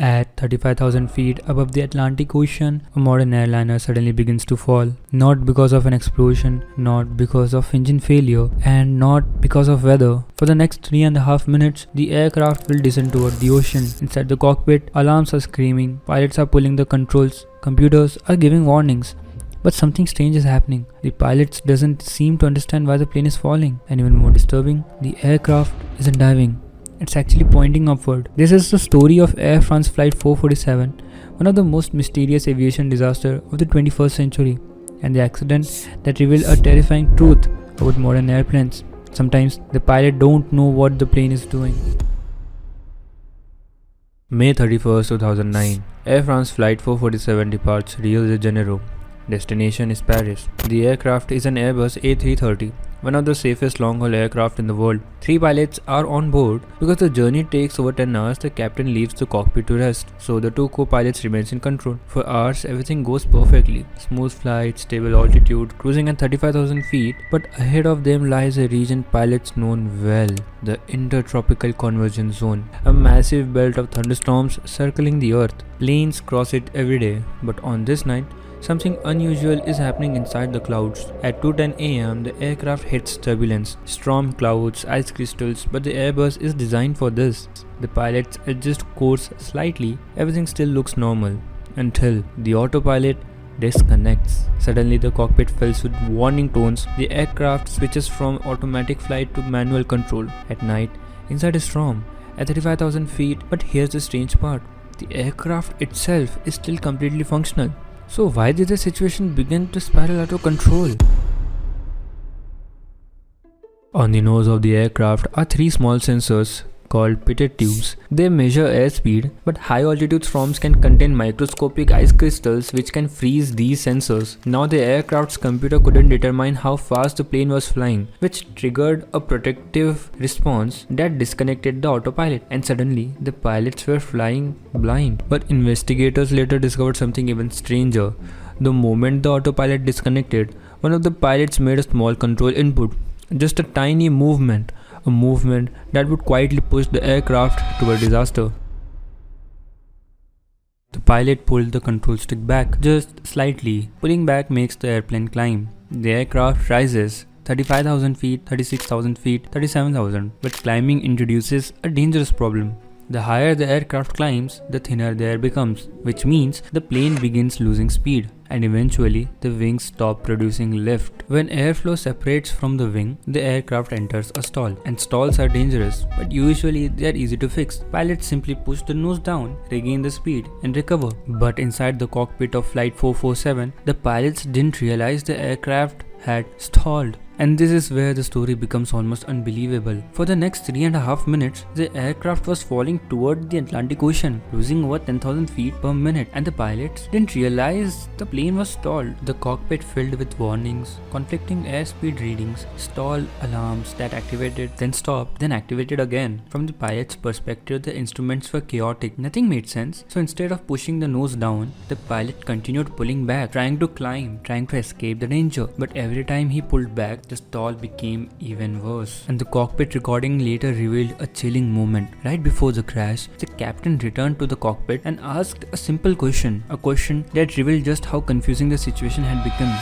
At 35,000 feet above the Atlantic Ocean, a modern airliner suddenly begins to fall. Not because of an explosion, not because of engine failure, and not because of weather. For the next 3.5 minutes, the aircraft will descend toward the ocean. Inside the cockpit, alarms are screaming, pilots are pulling the controls, computers are giving warnings. But something strange is happening. The pilot doesn't seem to understand why the plane is falling. And even more disturbing, the aircraft isn't diving. It's actually pointing upward. This is the story of Air France Flight 447, one of the most mysterious aviation disasters of the 21st century, and the accident that revealed a terrifying truth about modern airplanes. Sometimes the pilot don't know what the plane is doing. May 31st, 2009. Air France Flight 447 departs Rio de Janeiro. Destination is Paris. The aircraft is an Airbus A330, one of the safest long-haul aircraft in the world. 3 pilots are on board. Because the journey takes over 10 hours, the captain leaves the cockpit to rest, so the 2 co-pilots remains in control. For hours, everything goes perfectly. Smooth flight, stable altitude, cruising at 35,000 feet, but ahead of them lies a region pilots known well, the Intertropical Convergence Zone, a massive belt of thunderstorms circling the Earth. Planes cross it every day, but on this night, something unusual is happening inside the clouds. At 2:10 am, the aircraft hits turbulence, storm clouds, ice crystals, but the Airbus is designed for this. The pilots adjust course slightly, everything still looks normal, until the autopilot disconnects. Suddenly the cockpit fills with warning tones. The aircraft switches from automatic flight to manual control. At night, inside a storm, at 35,000 feet, but here's the strange part. The aircraft itself is still completely functional. So why did the situation begin to spiral out of control? On the nose of the aircraft are 3 small sensors called pitted tubes. They measure airspeed, but high altitude storms can contain microscopic ice crystals which can freeze these sensors. Now the aircraft's computer couldn't determine how fast the plane was flying, which triggered a protective response that disconnected the autopilot, and suddenly the pilots were flying blind. But investigators later discovered something even stranger. The moment the autopilot disconnected, one of the pilots made a small control input, just a tiny movement. A movement that would quietly push the aircraft toward disaster. The pilot pulled the control stick back, just slightly. Pulling back makes the airplane climb. The aircraft rises 35,000 feet, 36,000 feet, 37,000, but climbing introduces a dangerous problem. The higher the aircraft climbs, the thinner the air becomes, which means the plane begins losing speed, and eventually the wings stop producing lift. When airflow separates from the wing, the aircraft enters a stall, and stalls are dangerous, but usually they are easy to fix. Pilots simply push the nose down, regain the speed, and recover. But inside the cockpit of Flight 447, the pilots didn't realize the aircraft had stalled. And this is where the story becomes almost unbelievable. For the next 3.5 minutes, the aircraft was falling toward the Atlantic Ocean, losing over 10,000 feet per minute, and the pilots didn't realize the plane was stalled. The cockpit filled with warnings, conflicting airspeed readings, stall alarms that activated, then stopped, then activated again. From the pilot's perspective, the instruments were chaotic. Nothing made sense. So instead of pushing the nose down, the pilot continued pulling back, trying to climb, trying to escape the danger. But every time he pulled back, the stall became even worse. And the cockpit recording later revealed a chilling moment. Right before the crash, the captain returned to the cockpit and asked a simple question, a question that revealed just how confusing the situation had become.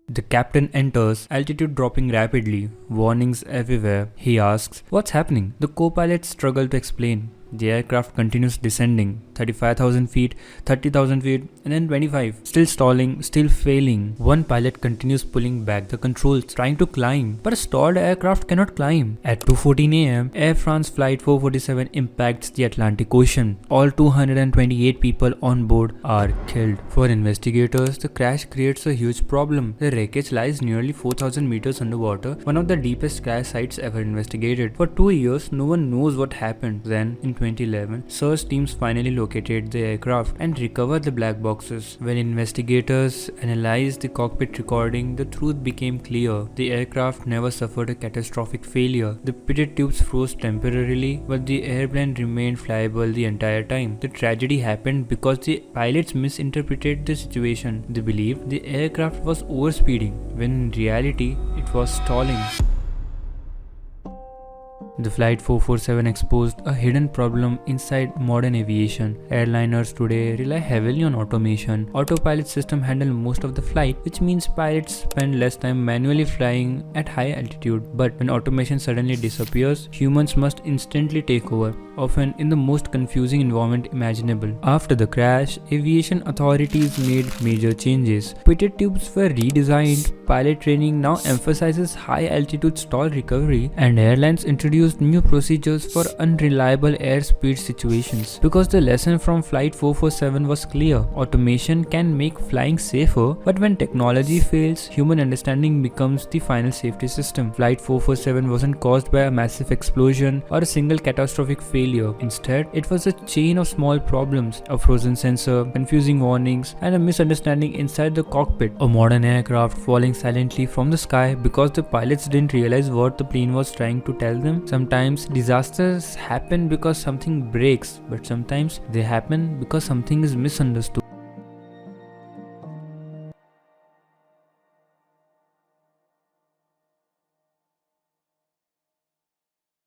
The captain enters, altitude dropping rapidly, warnings everywhere. He asks, "What's happening?" The co-pilots struggle to explain. The aircraft continues descending, 35,000 feet, 30,000 feet, and then 25. Still stalling, still failing. One pilot continues pulling back the controls, trying to climb, but a stalled aircraft cannot climb. At 2:14 am, Air France Flight 447 impacts the Atlantic Ocean. All 228 people on board are killed. For investigators, the crash creates a huge problem. The wreckage lies nearly 4,000 meters underwater, one of the deepest crash sites ever investigated. For 2 years, no one knows what happened. Then, in 2011, search teams finally located the aircraft and recovered the black boxes. When investigators analyzed the cockpit recording, the truth became clear. The aircraft never suffered a catastrophic failure. The pitted tubes froze temporarily, but the airplane remained flyable the entire time. The tragedy happened because the pilots misinterpreted the situation. They believed the aircraft was overspeeding, when in reality, it was stalling. The Flight 447 exposed a hidden problem inside modern aviation. Airliners today rely heavily on automation. Autopilot system handle most of the flight, which means pilots spend less time manually flying at high altitude. But when automation suddenly disappears, humans must instantly take over, often in the most confusing environment imaginable. After the crash, aviation authorities made major changes. Pitted tubes were redesigned, pilot training now emphasizes high altitude stall recovery, and airlines introduced new procedures for unreliable airspeed situations. Because the lesson from Flight 447 was clear, automation can make flying safer, but when technology fails, human understanding becomes the final safety system. Flight 447 wasn't caused by a massive explosion or a single catastrophic failure. Instead, it was a chain of small problems: a frozen sensor, confusing warnings, and a misunderstanding inside the cockpit. A modern aircraft falling silently from the sky because the pilots didn't realize what the plane was trying to tell them. Sometimes disasters happen because something breaks, but sometimes they happen because something is misunderstood.